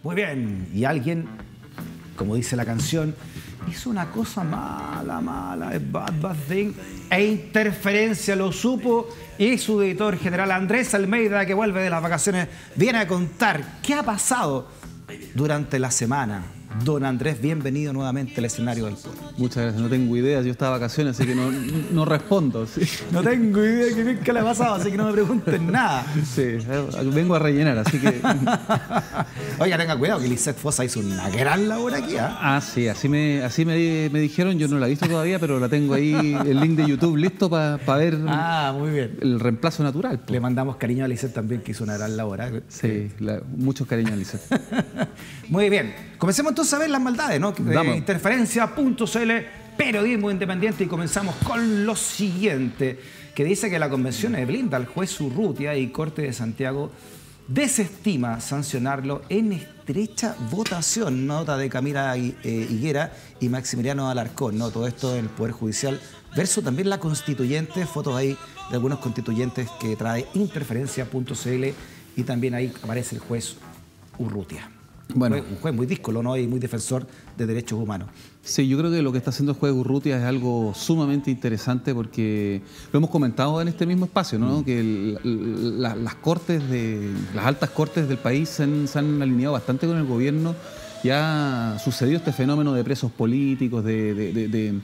Muy bien. Y alguien, como dice la canción, hizo una cosa mala, bad thing, e Interferencia lo supo, y su editor general Andrés Almeida, que vuelve de las vacaciones, viene a contar qué ha pasado durante la semana. Don Andrés, bienvenido nuevamente al escenario del Poder. Muchas gracias, no tengo idea, yo estaba de vacaciones, así que no respondo. ¿Sí? No tengo idea de qué le ha pasado, así que no me pregunten nada. Sí, vengo a rellenar, así que... Oiga, tenga cuidado, que Lisette Fossa hizo una gran labor aquí, ¿eh? Ah, sí, así me dijeron, yo no la he visto todavía, pero la tengo ahí, el link de YouTube listo para ver muy bien. El reemplazo natural. Le mandamos cariño a Lisette también, que hizo una gran labor, ¿eh? Sí, muchos cariños a Lisette. Muy bien, comencemos entonces a ver las maldades, ¿no? Interferencia.cl, periodismo independiente, y comenzamos con lo siguiente, que dice que la convención blinda al juez Urrutia y Corte de Santiago desestima sancionarlo en estrecha votación. Nota de Camila Higuera y Maximiliano Alarcón, ¿no? Todo esto en el Poder Judicial versus también la Constituyente, fotos ahí de algunos constituyentes que trae Interferencia.cl, y también ahí aparece el juez Urrutia. Bueno, un juez muy díscolo, ¿no? Y muy defensor de derechos humanos. Sí, yo creo que lo que está haciendo el juez Urrutia es algo sumamente interesante, porque lo hemos comentado en este mismo espacio, ¿no? Que las altas cortes del país se han alineado bastante con el gobierno. Ya ha sucedido este fenómeno de presos políticos, de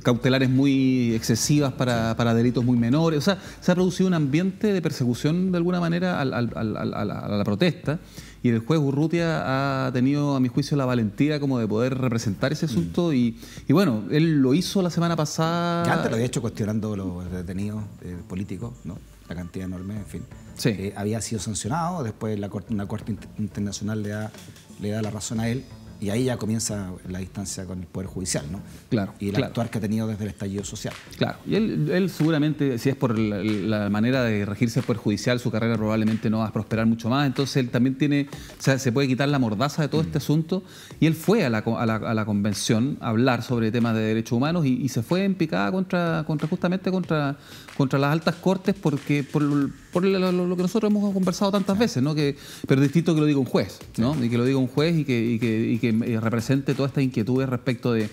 cautelares muy excesivas para delitos muy menores. O sea, se ha producido un ambiente de persecución de alguna manera a la protesta, y el juez Urrutia ha tenido, a mi juicio, la valentía como de poder representar ese asunto. Y bueno, él lo hizo la semana pasada. Ya antes lo había hecho cuestionando los detenidos políticos, ¿no? La cantidad enorme, en fin. Sí. Había sido sancionado, después una corte internacional le da la razón a él. Y ahí ya comienza la distancia con el Poder Judicial, ¿no? Claro. Y el actuar que ha tenido desde el estallido social. Claro. Y él seguramente, si es por la manera de regirse el Poder Judicial, su carrera probablemente no va a prosperar mucho más. Entonces él también se puede quitar la mordaza de todo este asunto. Y él fue a la convención a hablar sobre temas de derechos humanos, y se fue en picada justamente contra las altas cortes, porque por lo que nosotros hemos conversado tantas veces, ¿no? Pero es distinto que lo diga un juez, ¿no? Y que lo diga un juez y que represente todas estas inquietudes respecto de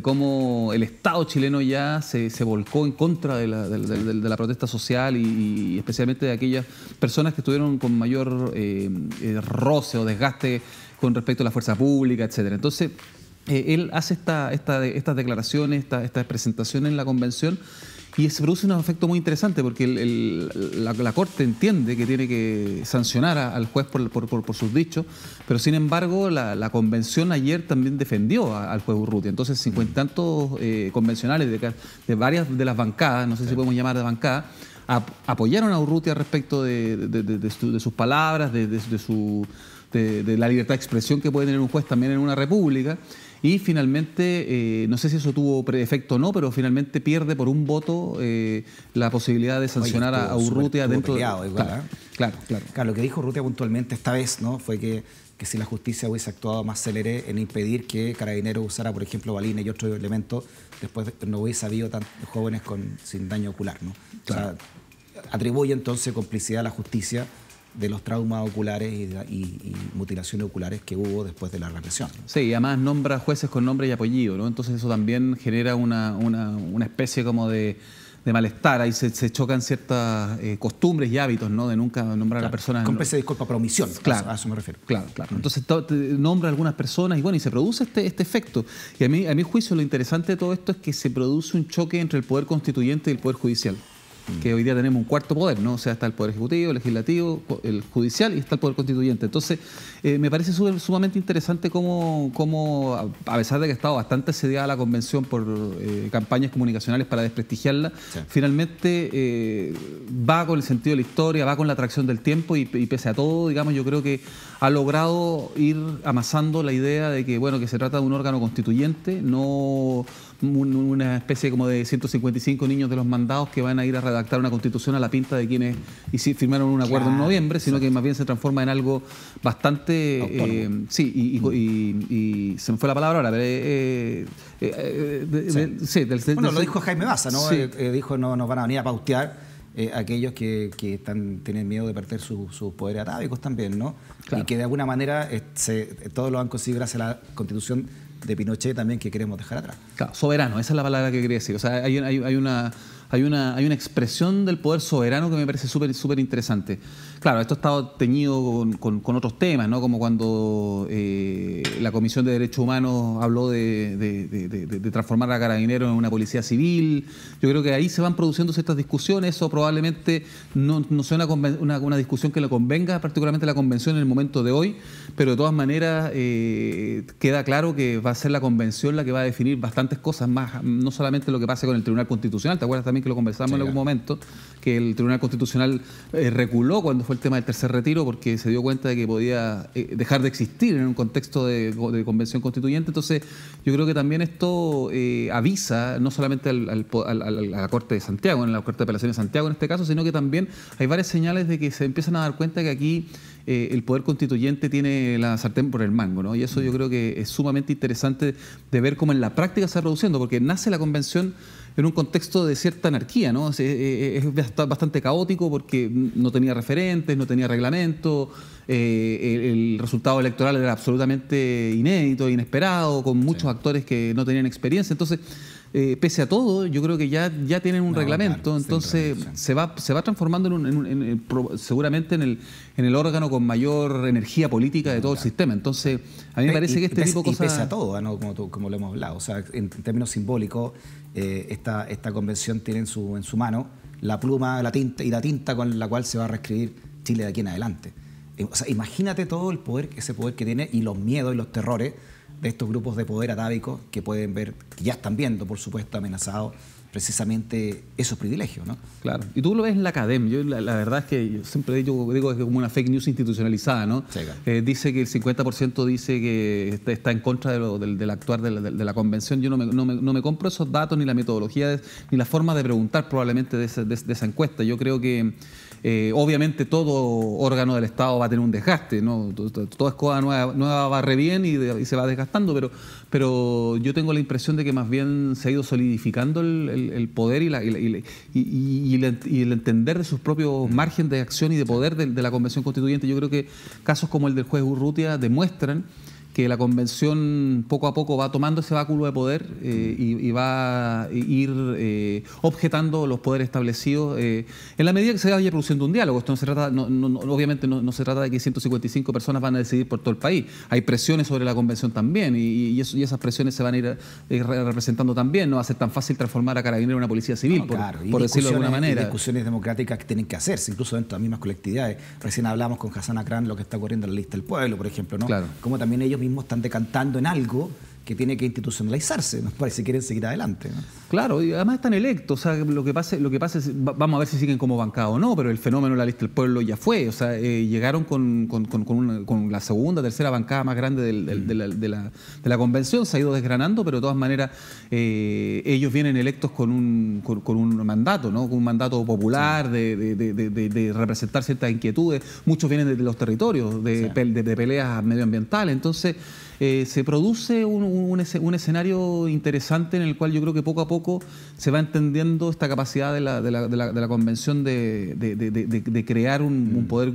cómo el Estado chileno ya se volcó en contra de la protesta social, y especialmente de aquellas personas que estuvieron con mayor roce o desgaste con respecto a la fuerza pública, etcétera. Entonces, él hace estas declaraciones, esta presentación en la convención, y se produce un efecto muy interesante, porque la Corte entiende que tiene que sancionar al juez por sus dichos, pero sin embargo la convención ayer también defendió al juez Urrutia. Entonces 50 y tantos convencionales de varias de las bancadas, no sé si podemos llamar de bancada, apoyaron a Urrutia respecto de sus palabras, de la libertad de expresión que puede tener un juez también en una república. Y finalmente, no sé si eso tuvo efecto o no, pero finalmente pierde por un voto la posibilidad de sancionar a Urrutia dentro de... Claro. Lo que dijo Urrutia puntualmente esta vez, ¿no? Fue que si la justicia hubiese actuado más célere en impedir que Carabineros usara, por ejemplo, balines y otros elementos, después no hubiese habido tantos jóvenes sin daño ocular, ¿no? Claro. O sea, atribuye entonces complicidad a la justicia de los traumas oculares y mutilaciones oculares que hubo después de la represión. Sí, y además nombra jueces con nombre y apellido, ¿no? Entonces eso también genera una especie como de malestar. Ahí se chocan ciertas costumbres y hábitos, ¿no? De nunca nombrar a personas... Cómplice de disculpa por omisión, claro, a eso me refiero. Claro. Entonces nombra a algunas personas, y bueno, y se produce este efecto. Y a mi juicio, lo interesante de todo esto es que se produce un choque entre el Poder Constituyente y el Poder Judicial. Que hoy día tenemos un cuarto poder, ¿no? O sea, está el Poder Ejecutivo, el Legislativo, el Judicial, y está el Poder Constituyente. Entonces, me parece sumamente interesante cómo, a pesar de que ha estado bastante asediada la convención por campañas comunicacionales para desprestigiarla, sí, finalmente va con el sentido de la historia, va con la atracción del tiempo, y pese a todo, digamos, yo creo que ha logrado ir amasando la idea de que, bueno, que se trata de un órgano constituyente, no una especie como de 155 niños de los mandados que van a ir a redactar una constitución a la pinta de quienes firmaron un acuerdo en noviembre, sino que más bien se transforma en algo bastante... sí, y se me fue la palabra ahora. Bueno, lo dijo Jaime Baza, ¿no? Sí. Dijo, no nos van a venir a pautear aquellos que tienen miedo de perder sus poderes atávicos también, ¿no? Claro. Y que de alguna manera todos lo han conseguido gracias a la Constitución de Pinochet también, que queremos dejar atrás. Claro, soberano, esa es la palabra que quería decir. O sea, hay una expresión del poder soberano que me parece súper interesante. Claro, esto ha estado teñido con otros temas, ¿no? Como cuando la Comisión de Derechos Humanos habló de transformar a Carabineros en una policía civil. Yo creo que ahí se van produciendo ciertas discusiones. Eso probablemente no sea una discusión que le convenga particularmente a la Convención en el momento de hoy, pero de todas maneras queda claro que va a ser la Convención la que va a definir bastantes cosas más, no solamente lo que pase con el Tribunal Constitucional. ¿Te acuerdas también que lo conversamos en algún momento? Que el Tribunal Constitucional reculó cuando fue el tema del tercer retiro porque se dio cuenta de que podía dejar de existir en un contexto de convención constituyente. Entonces yo creo que también esto avisa no solamente a la Corte de Santiago, en la Corte de Apelaciones de Santiago en este caso, sino que también hay varias señales de que se empiezan a dar cuenta que aquí el Poder Constituyente tiene la sartén por el mango, ¿no? Y eso yo creo que es sumamente interesante de ver cómo en la práctica se va produciendo, porque nace la Convención en un contexto de cierta anarquía, ¿no? Es bastante caótico porque no tenía referentes, no tenía reglamento, el resultado electoral era absolutamente inédito, inesperado, con muchos actores que no tenían experiencia. Entonces, pese a todo, yo creo que ya tienen un reglamento, claro, entonces se va transformando seguramente en el órgano con mayor energía política de todo el sistema. Entonces, a mí me parece que este tipo de cosas... Y pese a todo, ¿no? Como lo hemos hablado, o sea, en términos simbólicos, esta convención tiene en su mano la pluma, la tinta con la cual se va a reescribir Chile de aquí en adelante. O sea, imagínate todo ese poder que tiene y los miedos y los terrores de estos grupos de poder atávicos que pueden ver, que ya están viendo, por supuesto, amenazados precisamente esos privilegios, ¿no? Claro. Y tú lo ves en la academia. La verdad es que yo siempre digo que es como una fake news institucionalizada, ¿no? Sí, claro. Dice que el 50% dice que está en contra del actuar de la convención. Yo no me compro esos datos, ni la metodología, ni la forma de preguntar probablemente de esa encuesta. Yo creo que obviamente todo órgano del Estado va a tener un desgaste, ¿no? Toda escoba nueva barre bien y se va desgastando, pero yo tengo la impresión de que más bien se ha ido solidificando el poder y el entender de sus propios márgenes de acción y de poder de la Convención Constituyente. Yo creo que casos como el del juez Urrutia demuestran que la Convención poco a poco va tomando ese báculo de poder y va a ir objetando los poderes establecidos en la medida que se vaya produciendo un diálogo. Esto no se trata, obviamente no se trata de que 155 personas van a decidir por todo el país. Hay presiones sobre la Convención también y esas presiones se van a ir representando también. No va a ser tan fácil transformar a Carabineros en una policía civil, por decirlo de alguna manera. Y discusiones democráticas que tienen que hacerse, incluso dentro de las mismas colectividades. Recién hablamos con Hassan Akran lo que está ocurriendo en la lista del pueblo, por ejemplo, ¿no? Claro. Como también ellos mismos están decantando en algo que tiene que institucionalizarse, nos parece, si quieren seguir adelante, ¿no? Claro, y además están electos, o sea, lo que pasa es, vamos a ver si siguen como bancada o no, pero el fenómeno de la lista del pueblo ya fue, o sea, llegaron con la segunda, tercera bancada más grande de la convención, se ha ido desgranando, pero de todas maneras ellos vienen electos con un mandato, ¿no? Con un mandato popular, sí, de representar ciertas inquietudes, muchos vienen de los territorios, de peleas medioambientales, entonces se produce un escenario interesante en el cual yo creo que poco a poco se va entendiendo esta capacidad de la Convención de crear un poder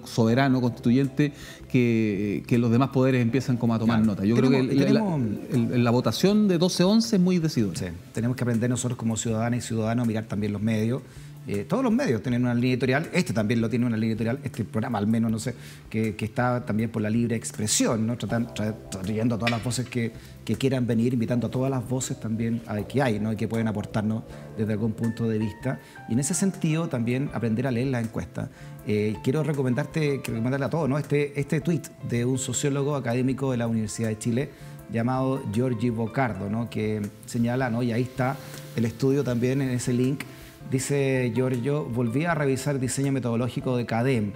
soberano, constituyente, que los demás poderes empiezan como a tomar nota. Yo creo que la votación de 12-11 es muy decidora. Sí, tenemos que aprender nosotros como ciudadanas y ciudadanos a mirar también los medios. Todos los medios tienen una línea editorial, este también lo tiene una línea editorial, este programa al menos, no sé, que está también por la libre expresión, ¿no? Trayendo a todas las voces que quieran venir, invitando a todas las voces también que hay, ¿no? Y que pueden aportarnos desde algún punto de vista. Y en ese sentido también aprender a leer las encuestas. Quiero recomendarle a todos, ¿no? Este tuit de un sociólogo académico de la Universidad de Chile llamado Giorgi Boccardo, ¿no? Que señala, ¿no? Y ahí está el estudio también en ese link. Dice Giorgio, volví a revisar el diseño metodológico de CADEM.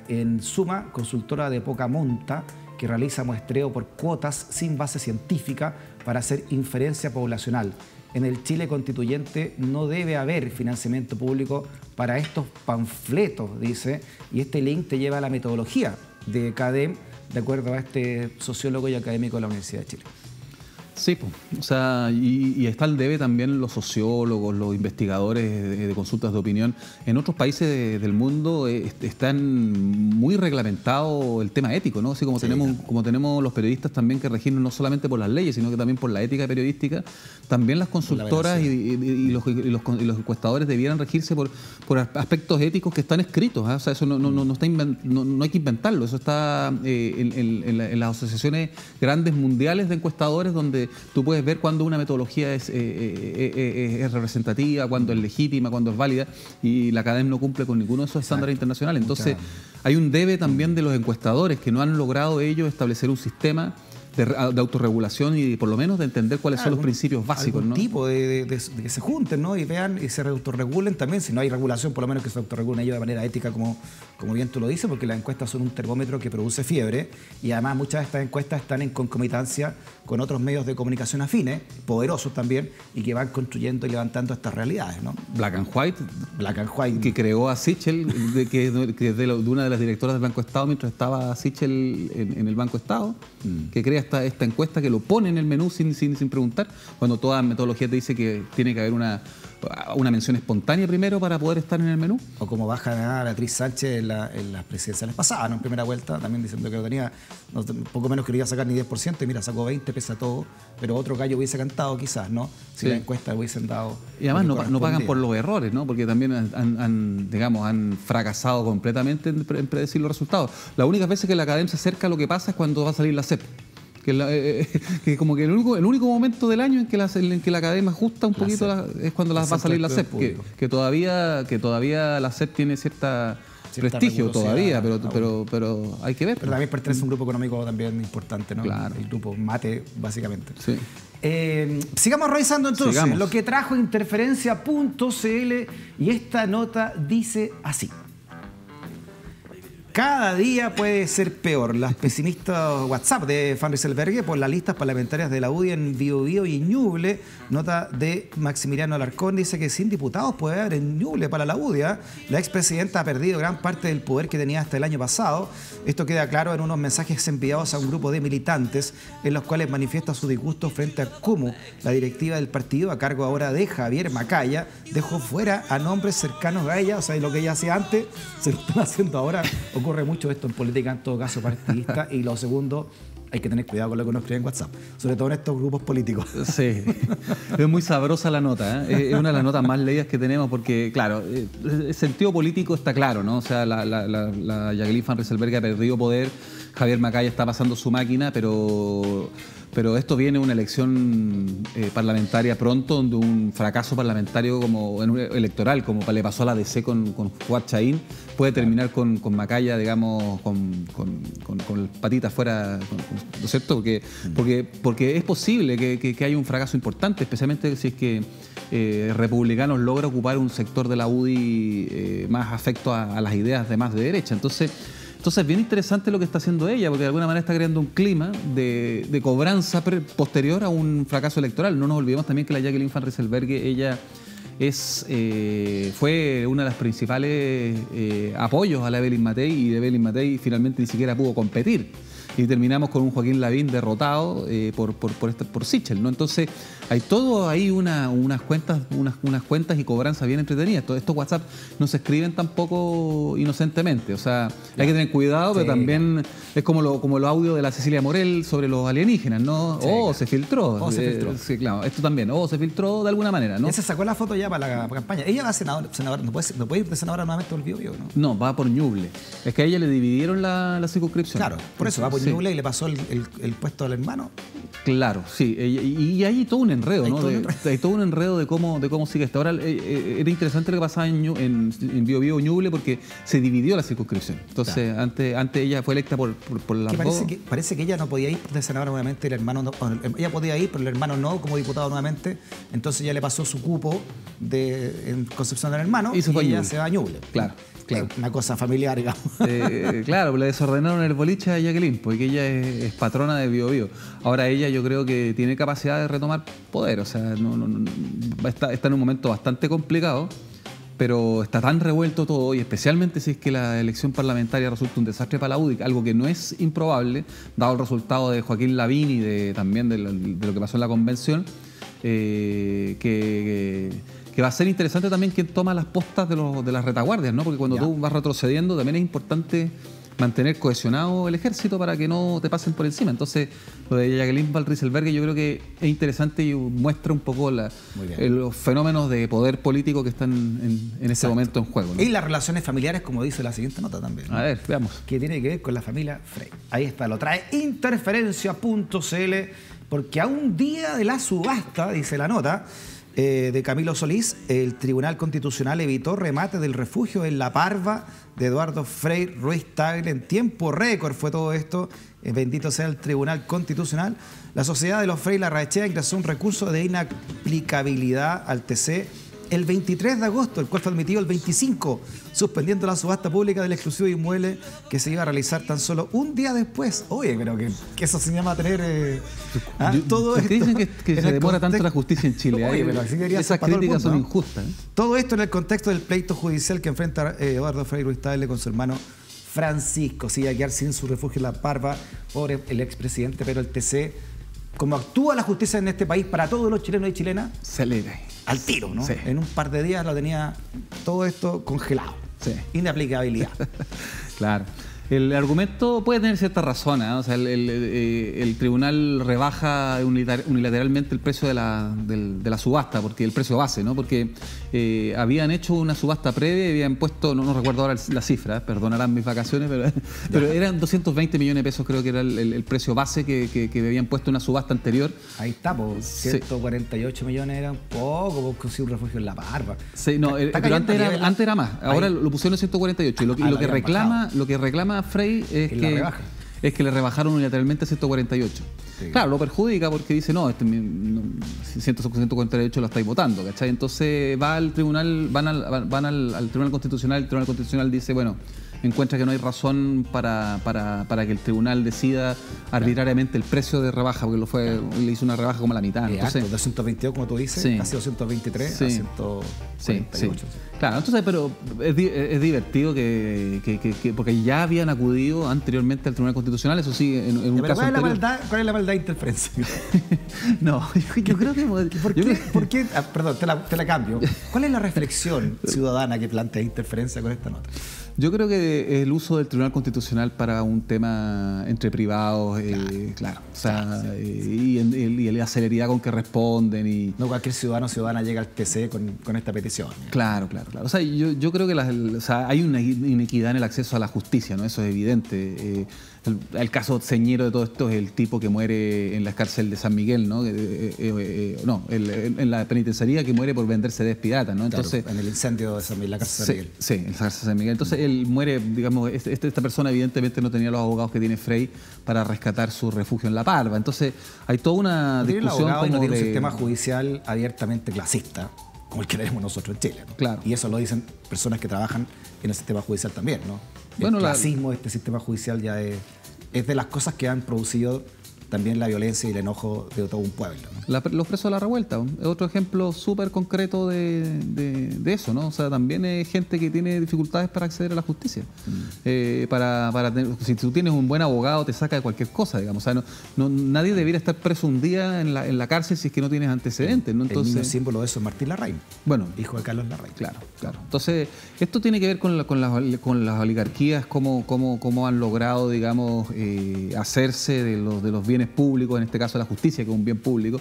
En suma, consultora de poca monta que realiza muestreo por cuotas sin base científica para hacer inferencia poblacional. En el Chile constituyente no debe haber financiamiento público para estos panfletos, dice, y este link te lleva a la metodología de CADEM, de acuerdo a este sociólogo y académico de la Universidad de Chile. Sí, pues. O sea, y está el debe también los sociólogos, los investigadores de consultas de opinión. En otros países del mundo están muy reglamentado el tema ético, ¿no? Así como, sí, como tenemos los periodistas también que regirnos no solamente por las leyes, sino que también por la ética periodística, también las consultoras y los encuestadores debieran regirse por aspectos éticos que están escritos, ¿eh? O sea, eso no hay que inventarlo, eso está en las asociaciones grandes mundiales de encuestadores, donde tú puedes ver cuándo una metodología es representativa, cuándo es legítima, cuándo es válida, y la academia no cumple con ninguno de esos estándares internacionales. Entonces, hay un debe también de los encuestadores que no han logrado ellos establecer un sistema de autorregulación y por lo menos de entender cuáles son los principios básicos, ¿no? Tipo de que se junten, ¿no? Y vean y se autorregulen también. Si no hay regulación, por lo menos que se autorregulen ellos de manera ética, como bien tú lo dices, porque las encuestas son un termómetro que produce fiebre y además muchas de estas encuestas están en concomitancia con otros medios de comunicación afines, poderosos también, y que van construyendo y levantando estas realidades, ¿no? Black and White, que creó a Sichel, que es de una de las directoras del Banco Estado mientras estaba Sichel en el Banco Estado, que crea esta encuesta, que lo pone en el menú sin preguntar, cuando toda metodología te dice que tiene que haber una mención espontánea primero para poder estar en el menú. O como baja Beatriz Sánchez en las presidenciales pasadas, ¿no? En primera vuelta, también diciendo que lo tenía, poco menos que no iba a sacar ni 10%, y mira, sacó 20, pese a todo, pero otro gallo hubiese cantado quizás, ¿no? Si la encuesta hubiesen dado... Y además no pagan por los errores, ¿no? Porque también han fracasado completamente en predecir los resultados. Las únicas veces que la academia se acerca a lo que pasa es cuando va a salir la CEP. Que como que el único momento del año en que la academia ajusta un poquito es cuando va a salir la CEP, que todavía la CEP tiene cierta prestigio todavía, pero hay que ver. Pero también pertenece a un grupo económico también importante, ¿no? Claro. El grupo Mate, básicamente. Sí. Sigamos revisando entonces lo que trajo Interferencia.cl, y esta nota dice así. Cada día puede ser peor. Las pesimistas WhatsApp de Van Rysselberghe por las listas parlamentarias de la UDI en Biobío y Ñuble. Nota de Maximiliano Alarcón dice que sin diputados puede haber en Ñuble para la UDI. La expresidenta ha perdido gran parte del poder que tenía hasta el año pasado. Esto queda claro en unos mensajes enviados a un grupo de militantes en los cuales manifiesta su disgusto frente a cómo la directiva del partido, a cargo ahora de Javier Macaya, dejó fuera a nombres cercanos a ella. O sea, lo que ella hacía antes se lo están haciendo ahora. Ocurre mucho esto en política, en todo caso partidista. Y lo segundo, hay que tener cuidado con lo que uno escribe en WhatsApp, sobre todo en estos grupos políticos. Sí, es muy sabrosa la nota, ¿eh? Es una de las notas más leídas que tenemos porque, claro, el sentido político está claro, ¿no? O sea, la Jacqueline Van Rysselberghe ha perdido poder, Javier Macaya está pasando su máquina, pero esto viene de una elección parlamentaria pronto, donde un fracaso parlamentario electoral, como le pasó a la DC con Fuad Chaín, puede terminar con Macaya, digamos, con patitas fuera, ¿no es cierto? Porque es posible que haya un fracaso importante, especialmente si es que Republicanos logra ocupar un sector de la UDI más afecto a las ideas de más de derecha. Entonces es bien interesante lo que está haciendo ella, porque de alguna manera está creando un clima de cobranza posterior a un fracaso electoral. No nos olvidemos también que la Jacqueline Van Rysselberghe, ella fue una de las principales apoyos a la Evelyn Matei, y de Evelyn Matei finalmente ni siquiera pudo competir. Y terminamos con un Joaquín Lavín derrotado por Sichel, ¿no? Entonces hay todo ahí unas cuentas y cobranzas bien entretenidas. Estos WhatsApp no se escriben tampoco inocentemente. O sea, hay que tener cuidado, pero también es como los audios de la Cecilia Morel sobre los alienígenas, ¿no? Sí, se filtró. Se filtró. Sí, claro, esto también. Se filtró de alguna manera, ¿no? Ya se sacó la foto ya para la campaña. Ella va a senadora, no puede ir de senadora nuevamente por el Biobío, ¿no? No, va por Ñuble. Es que a ella le dividieron la circunscripción. Claro, por eso va por Ñuble y le pasó el puesto al hermano. Claro, sí. Y hay todo un enredo, ¿no? Hay todo un enredo de cómo sigue esto. Ahora, era interesante lo que pasaba en Biobío Ñuble, porque se dividió la circunscripción. Entonces, antes ella fue electa por las dos. Parece que ella no podía ir de senadora nuevamente, el hermano no, ella podía ir, pero el hermano no, como diputado nuevamente. Entonces ya le pasó su cupo en Concepción del Hermano, y ella se va a Ñuble. Claro. Una cosa familiar, digamos. Claro, le desordenaron el boliche a Jacqueline, porque ella es patrona de Biobío. Ahora ella, yo creo que tiene capacidad de retomar poder, o sea, está en un momento bastante complicado, pero está tan revuelto todo, y especialmente si es que la elección parlamentaria resulta un desastre para la UDI, algo que no es improbable, dado el resultado de Joaquín Lavín y también de lo que pasó en la convención, que va a ser interesante también quién toma las postas de las retaguardias, ¿no? Porque cuando tú vas retrocediendo también es importante mantener cohesionado el ejército para que no te pasen por encima. Entonces, lo de Jacqueline Van Rysselberghe yo creo que es interesante y muestra un poco los fenómenos de poder político que están en este momento en juego, ¿no? Y las relaciones familiares, como dice la siguiente nota también, ¿no? A ver, veamos. Que tiene que ver con la familia Frey. Ahí está, lo trae interferencia.cl, porque a un día de la subasta, dice la nota, de Camilo Solís, el Tribunal Constitucional evitó remate del refugio en La Parva de Eduardo Frei Ruiz-Tagle en tiempo récord. Fue todo esto, bendito sea el Tribunal Constitucional. La Sociedad de los Frei Larraechea ingresó un recurso de inaplicabilidad al TC el 23 de agosto, el cual fue admitido el 25, suspendiendo la subasta pública del exclusivo inmueble que se iba a realizar tan solo un día después. Oye, pero que eso se llama tener todo esto. Dicen que se demora tanto la justicia en Chile. Oye, pero así debería esas ser para críticas todo el mundo, son injustas. Todo esto en el contexto del pleito judicial que enfrenta Eduardo Frei Ruiz-Tagle con su hermano Francisco. Se iba a quedar sin su refugio en La Parva por el expresidente, pero el TC, como actúa la justicia en este país para todos los chilenos y chilenas, se le cae al tiro, ¿no? Sí. En un par de días lo tenía todo esto congelado. Sí. Inaplicabilidad. Claro. El argumento puede tener cierta razón, ¿eh? O sea, el tribunal rebaja unilateralmente el precio de la subasta, porque el precio base, ¿no? Porque habían hecho una subasta previa y habían puesto, no recuerdo ahora la cifra, perdonarán mis vacaciones, pero eran 220 millones de pesos, creo que era el precio base que habían puesto en una subasta anterior. Ahí está, pues 148 millones era un poco, porque un refugio en La Parva. Sí, no, pero antes era más, ahora lo pusieron en 148 y lo que reclama Frey es que le rebajaron unilateralmente a 148. Sí. Claro, lo perjudica porque dice, no, 148 lo estáis votando, ¿cachai? Entonces van al Tribunal Constitucional, el Tribunal Constitucional dice, bueno, encuentra que no hay razón para que el tribunal decida arbitrariamente el precio de rebaja, porque le hizo una rebaja como a la mitad. Entonces, de 122, como tú dices, sí, casi 223 a 148. Sí. Claro, entonces, pero es divertido porque ya habían acudido anteriormente al Tribunal Constitucional, eso sí, en un caso anterior. ¿Cuál es la maldad de interferencia? No, yo creo que... ¿Por qué? Perdón, te la cambio. ¿Cuál es la reflexión ciudadana que plantea interferencia con esta nota? Yo creo que el uso del Tribunal Constitucional para un tema entre privados, claro. O sea, y la celeridad con que responden. Y no cualquier ciudadano o ciudadana llega al TC con esta petición. Claro. O sea, yo creo que hay una inequidad en el acceso a la justicia, ¿no? Eso es evidente. El caso señero de todo esto es el tipo que muere en la cárcel de San Miguel, ¿no? En la penitenciaría, que muere por vender CDs pirata, ¿no? Entonces, claro, en el incendio de la cárcel de San Miguel. Sí, en la cárcel de San Miguel. Entonces él muere, digamos, esta persona evidentemente no tenía los abogados que tiene Frey para rescatar su refugio en La Parva. Entonces hay toda una discusión como no tiene un sistema judicial abiertamente clasista, como el que tenemos nosotros en Chile, ¿no? Claro. Y eso lo dicen personas que trabajan en el sistema judicial también, ¿no? Bueno, el clasismo de este sistema judicial ya es de las cosas que han producido también la violencia y el enojo de todo un pueblo, ¿no? Los presos de la revuelta es otro ejemplo súper concreto de eso, ¿no? O sea, también es gente que tiene dificultades para acceder a la justicia. Si tú tienes un buen abogado, te saca de cualquier cosa, digamos. O sea, nadie debiera estar preso un día en la cárcel si es que no tienes antecedentes, ¿no? Entonces, el símbolo de eso es Martín Larraín, hijo de Carlos Larraín. Claro. Entonces, esto tiene que ver con las oligarquías, cómo han logrado, digamos, hacerse de los bienes públicos, en este caso la justicia, que es un bien público.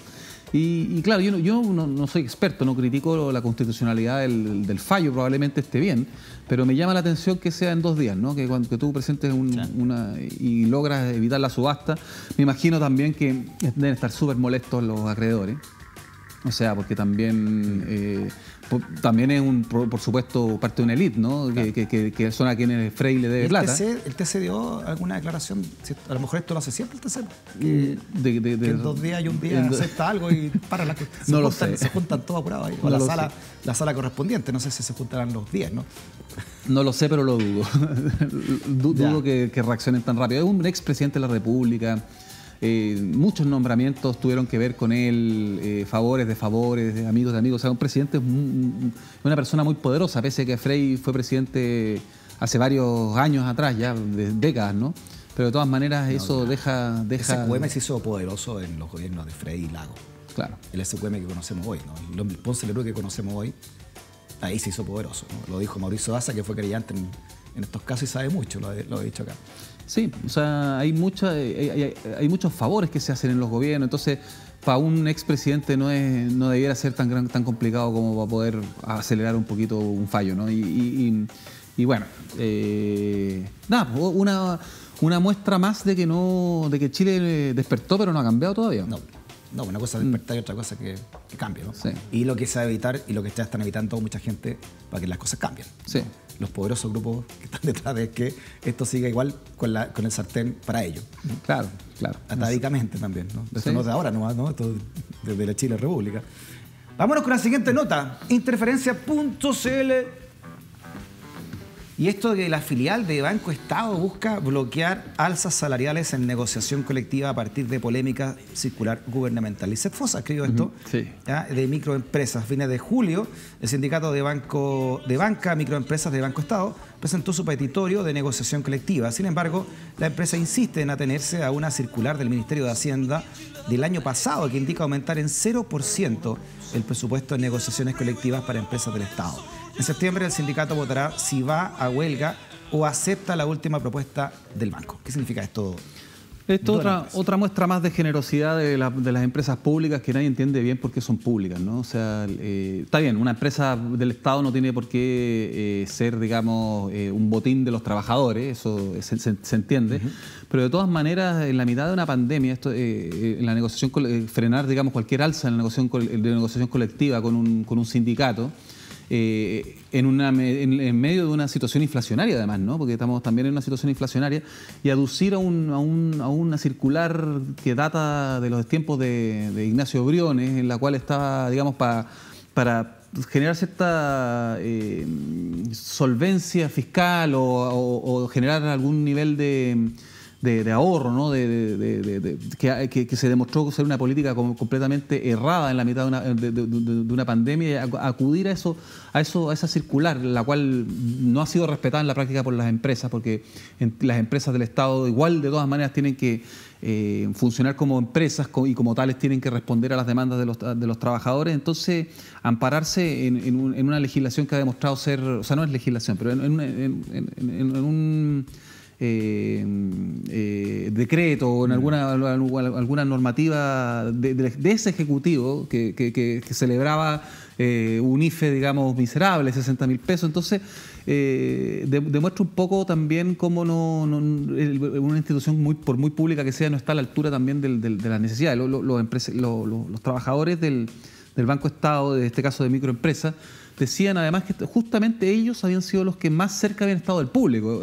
Y claro, yo no soy experto, no critico la constitucionalidad del fallo, probablemente esté bien, pero me llama la atención que sea en 2 días, ¿no? Que cuando tú presentes y logras evitar la subasta, me imagino también que deben estar súper molestos los acreedores. O sea, porque también es por supuesto parte de una élite, ¿no? Claro. Que son a quienes Frey le debe plata. ¿El TC dio alguna declaración? A lo mejor esto lo hace siempre el TC. Que en 2 días y un día acepta algo y para la cuestión. Se juntan todos apurados ahí. O la sala correspondiente. No sé si se juntarán los días, ¿no? No lo sé, pero lo dudo. Dudo que reaccionen tan rápido. Es un expresidente de la República. muchos nombramientos tuvieron que ver con él, favores de favores, amigos de amigos. O sea, un presidente es una persona muy poderosa, pese a que Frei fue presidente hace varios años atrás, ya de décadas, ¿no? Pero de todas maneras eso deja... Ese SQM se hizo poderoso en los gobiernos de Frei y Lago. Claro. El SQM que conocemos hoy, ¿no? El Ponce Lerú que conocemos hoy, ahí se hizo poderoso, ¿no? Lo dijo Mauricio Daza, que fue creyente en estos casos y sabe mucho, lo he dicho acá. Sí, o sea, hay muchos favores que se hacen en los gobiernos, entonces para un expresidente no debiera ser tan complicado como para poder acelerar un poquito un fallo, ¿no? Y bueno, nada, una muestra más de que Chile despertó pero no ha cambiado todavía. No, una cosa es despertar y otra cosa que cambie, ¿no? Sí. Y lo que se va a evitar y lo que ya están evitando mucha gente para que las cosas cambien. Sí. Los poderosos grupos que están detrás de que esto siga igual con el sartén para ellos. Claro. Atávicamente también, ¿no? Esto Sí. no es de ahora, ¿no? Esto desde la Chile República. Vámonos con la siguiente nota. Interferencia.cl. Y esto de la filial de Banco Estado busca bloquear alzas salariales en negociación colectiva a partir de polémica circular gubernamental. Lizeth Fossa escribió esto, Sí. ¿ya? De microempresas. A fines de julio, el sindicato de banca microempresas de Banco Estado presentó su petitorio de negociación colectiva. Sin embargo, la empresa insiste en atenerse a una circular del Ministerio de Hacienda del año pasado que indica aumentar en 0% el presupuesto en negociaciones colectivas para empresas del Estado. En septiembre el sindicato votará si va a huelga o acepta la última propuesta del banco. ¿Qué significa esto? Esto es otra muestra más de generosidad de las empresas públicas que nadie entiende bien por qué son públicas, ¿no? O sea, está bien, una empresa del Estado no tiene por qué ser, digamos, un botín de los trabajadores, eso se entiende, pero de todas maneras, en la mitad de una pandemia, en la negociación, frenar, digamos, cualquier alza en la negociación colectiva con un sindicato, en medio de una situación inflacionaria además, ¿no? Porque estamos también en una situación inflacionaria, y aducir a una circular que data de los tiempos de Ignacio Briones, en la cual estaba, digamos, para generar cierta solvencia fiscal o generar algún nivel de ahorro, ¿no? Que se demostró ser una política completamente errada en la mitad de una pandemia, y acudir a esa circular, la cual no ha sido respetada en la práctica por las empresas, porque las empresas del Estado igual de todas maneras tienen que funcionar como empresas y como tales tienen que responder a las demandas de los trabajadores. Entonces, ampararse en una legislación que ha demostrado ser, o sea, no es legislación, pero en un decreto o en alguna normativa de ese ejecutivo que celebraba un IFE, digamos, miserable, 60.000 pesos. Entonces, demuestra un poco también cómo una institución por muy pública que sea no está a la altura también de las necesidades. Los trabajadores del Banco Estado, de este caso de microempresas, decían además que justamente ellos habían sido los que más cerca habían estado del público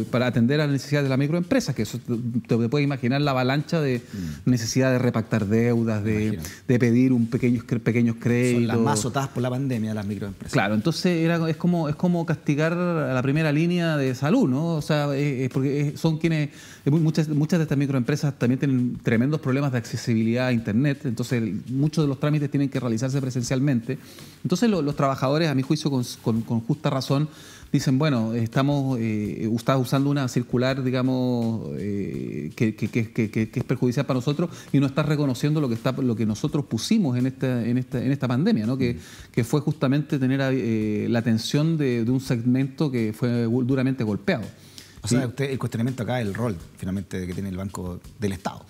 para atender a las necesidades de la microempresa, que eso te puedes imaginar la avalancha de necesidad de repactar deudas, de pedir pequeños créditos. Son las más azotadas por la pandemia las microempresas. Claro, entonces es como castigar a la primera línea de salud, ¿no? O sea, porque son quienes... Muchas de estas microempresas también tienen tremendos problemas de accesibilidad a Internet, entonces muchos de los trámites tienen que realizarse presencialmente. Entonces los trabajadores, a mi juicio, con justa razón, dicen, bueno, estás usando una circular, digamos, que es perjudicial para nosotros, y no estás reconociendo lo que nosotros pusimos en esta pandemia, ¿no? Que fue justamente tener la atención de un segmento que fue duramente golpeado. O sea, el cuestionamiento acá es el rol, finalmente, que tiene el Banco del Estado.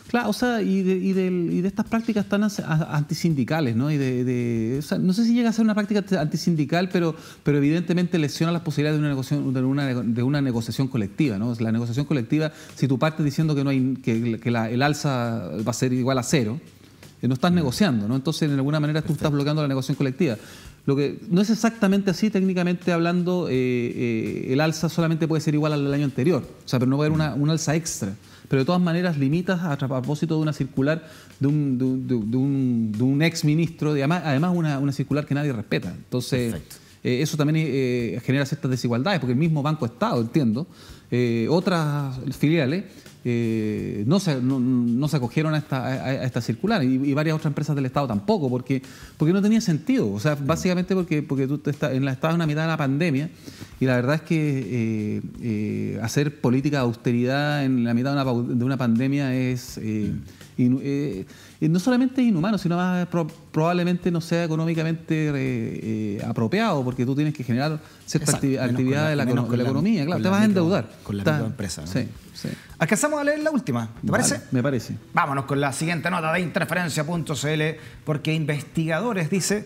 Claro, o sea, y de estas prácticas tan antisindicales, ¿no? O sea, no sé si llega a ser una práctica antisindical, pero evidentemente lesiona las posibilidades de una negociación colectiva, ¿no? La negociación colectiva, si tú partes diciendo que no hay el alza va a ser igual a cero, no estás negociando, ¿no? Entonces, de alguna manera, tú estás bloqueando la negociación colectiva. Lo que no es exactamente así, técnicamente hablando, el alza solamente puede ser igual al del año anterior, o sea, pero no va a haber un alza extra. Pero de todas maneras limitas a propósito de una circular de un ex ministro, además una circular que nadie respeta. Entonces, eso también genera ciertas desigualdades, porque el mismo Banco Estado, entiendo, otras filiales no se acogieron a esta circular y varias otras empresas del Estado tampoco, porque no tenía sentido. O sea, básicamente porque tú estabas en la mitad de la pandemia y la verdad es que hacer política de austeridad en la mitad de una pandemia es no solamente inhumano, sino más probablemente no sea económicamente apropiado, porque tú tienes que generar cierta actividad de la economía. Claro, te vas a endeudar. Con la microempresa, ¿no? Sí. Alcanzamos a leer la última, ¿te parece? Me parece. Vámonos con la siguiente nota de Interferencia.cl, porque investigadores, dice,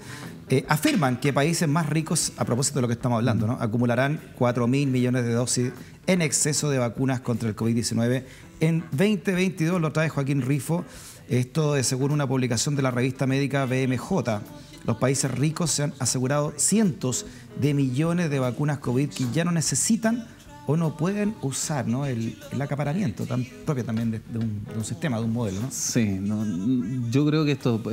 afirman que países más ricos, a propósito de lo que estamos hablando, ¿no?, acumularán 4.000 millones de dosis en exceso de vacunas contra el COVID-19 en 2022, lo trae Joaquín Rifo. Esto es según una publicación de la revista médica BMJ. Los países ricos se han asegurado cientos de millones de vacunas COVID que ya no necesitan o no pueden usar, ¿no?, el acaparamiento tan propio también de un sistema, de un modelo, ¿no? Sí, yo creo que esto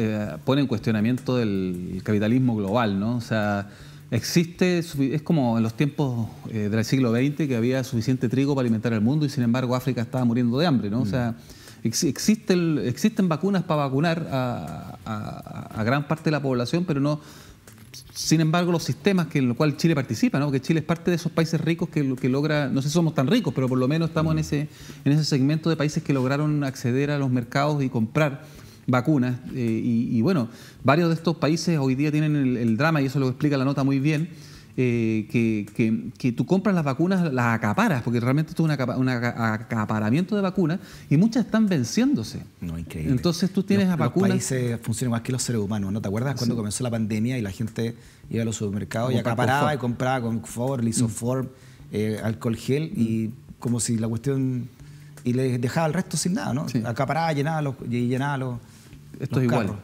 pone en cuestionamiento el capitalismo global, ¿no? O sea, es como en los tiempos del siglo XX, que había suficiente trigo para alimentar al mundo y sin embargo África estaba muriendo de hambre, ¿no? O sea, existen vacunas para vacunar a gran parte de la población, pero no. Sin embargo, los sistemas en los cuales Chile participa, ¿no? Porque Chile es parte de esos países ricos que logra, no sé si somos tan ricos, pero por lo menos estamos en ese segmento de países que lograron acceder a los mercados y comprar vacunas. Y bueno, varios de estos países hoy día tienen el drama, y eso lo explica la nota muy bien, que tú compras las vacunas, las acaparas, porque realmente esto es un acaparamiento de vacunas y muchas están venciéndose. No, increíble. Entonces tú tienes vacunas. Los países funcionan más que los seres humanos, ¿no? ¿Te acuerdas cuando comenzó la pandemia y la gente iba a los supermercados y acaparaba y compraba Confort, Lisoform, alcohol gel y como si la cuestión. Y les dejaba el resto sin nada, ¿no? Sí. Acaparaba, llenaba los Esto es igual. carros.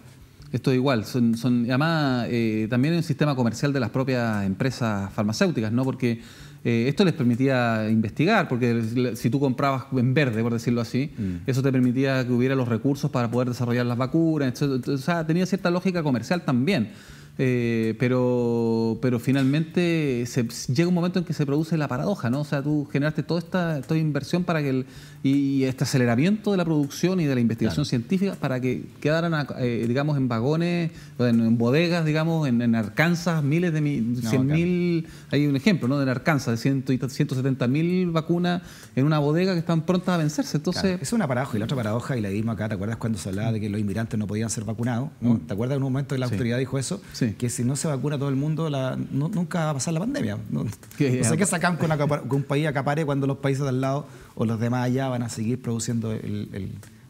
Esto es igual. Además, también hay un sistema comercial de las propias empresas farmacéuticas, ¿no? Porque esto les permitía investigar, porque si tú comprabas en verde, por decirlo así, eso te permitía que hubiera los recursos para poder desarrollar las vacunas. Entonces, o sea, tenía cierta lógica comercial también. Pero finalmente llega un momento en que se produce la paradoja, ¿no? O sea, tú generaste toda esta inversión para que y este aceleramiento de la producción y de la investigación científica para que quedaran, digamos, en vagones, en bodegas, digamos, en Arkansas, miles de 100.000, hay un ejemplo, ¿no?, de Arkansas, de 170.000 vacunas en una bodega que están prontas a vencerse. Entonces, claro, es una paradoja. Y la otra paradoja, y la vimos acá, ¿te acuerdas cuando se hablaba de que los inmigrantes no podían ser vacunados? ¿No? ¿Te acuerdas en un momento que la autoridad dijo eso? Sí. Que si no se vacuna todo el mundo, nunca va a pasar la pandemia. No sé qué sacan con un país acapare cuando los países de al lado o los demás allá van a seguir produciendo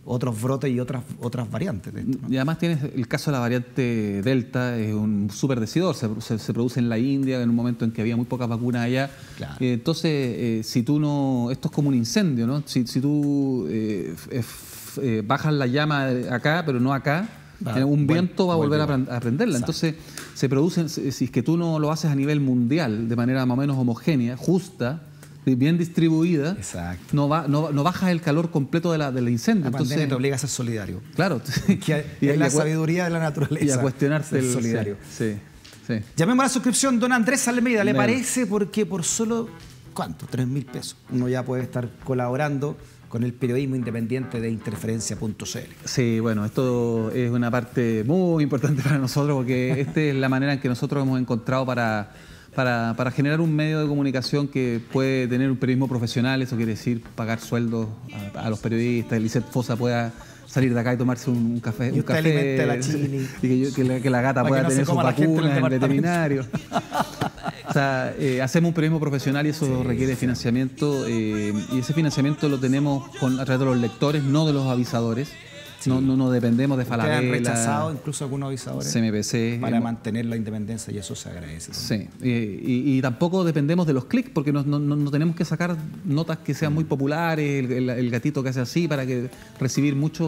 otros brotes y otras variantes de esto, ¿no? Y además tienes el caso de la variante Delta, es un súper decidor, se produce en la India en un momento en que había muy pocas vacunas allá. Claro. Entonces, si tú no. Esto es como un incendio, ¿no? Si tú bajas la llama acá, pero no acá. Un viento va a volver a prenderla. Entonces se producen, si es que tú no lo haces a nivel mundial de manera más o menos homogénea, justa, bien distribuida, no bajas el calor completo del incendio. La pandemia te obliga a ser solidario. Claro. Y es la sabiduría de la naturaleza. Y a cuestionarse el solidario. Sí. Llamemos a la suscripción, don Andrés Almeida. ¿Le parece? Porque por solo, ¿cuánto? 3.000 pesos. Uno ya puede estar colaborando con el periodismo independiente de Interferencia.cl. Sí, bueno, esto es una parte muy importante para nosotros porque esta es la manera en que nosotros hemos encontrado para generar un medio de comunicación que puede tener un periodismo profesional. Eso quiere decir pagar sueldos a los periodistas. Lisette Fosa pueda salir de acá y tomarse un café. Y usted alimente a la chini. Y que la gata pueda tener sus vacunas en el veterinario. O sea, hacemos un periodismo profesional y eso requiere financiamiento. Y ese financiamiento lo tenemos a través de los lectores, no de los avisadores. Sí. No dependemos de Falabella. Han rechazado incluso algunos avisadores CMPC para mantener la independencia y eso se agradece también. Sí, y tampoco dependemos de los clics porque no tenemos que sacar notas que sean muy populares, el gatito que hace así para que recibir muchas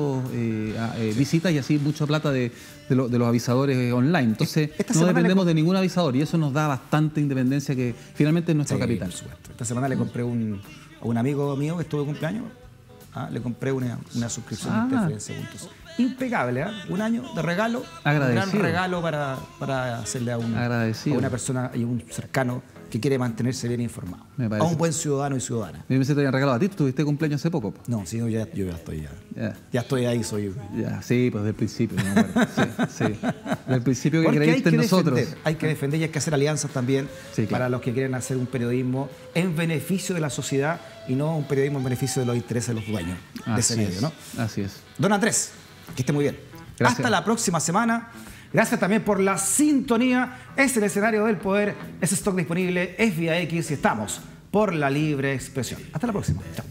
visitas y así mucha plata de los avisadores online. Entonces no dependemos de ningún avisador y eso nos da bastante independencia que finalmente es nuestro capital. Por supuesto. Esta semana le compré a un amigo mío que estuvo de cumpleaños. Le compré una suscripción de Interferencia.cl. impecable, ¿eh? Un año de regalo. Agradecido. Un gran regalo para hacerle a una persona y un cercano que quiere mantenerse bien informado. A un buen ciudadano y ciudadana. A mí me te habían regalado a ti, ¿tú tuviste cumpleaños hace poco? No, sí, yo ya estoy ya estoy ahí, soy... Ya, sí, pues del principio, me acuerdo. Sí. Del principio que porque creíste en nosotros. Hay que defender y hay que hacer alianzas también para los que quieren hacer un periodismo en beneficio de la sociedad y no un periodismo en beneficio de los intereses de los dueños de ese medio, ¿no? Así es. Don Andrés, que esté muy bien. Gracias. Hasta la próxima semana. Gracias también por la sintonía. Es el escenario del poder. Es stock disponible, es vía X y estamos por la libre expresión. Hasta la próxima. Chao.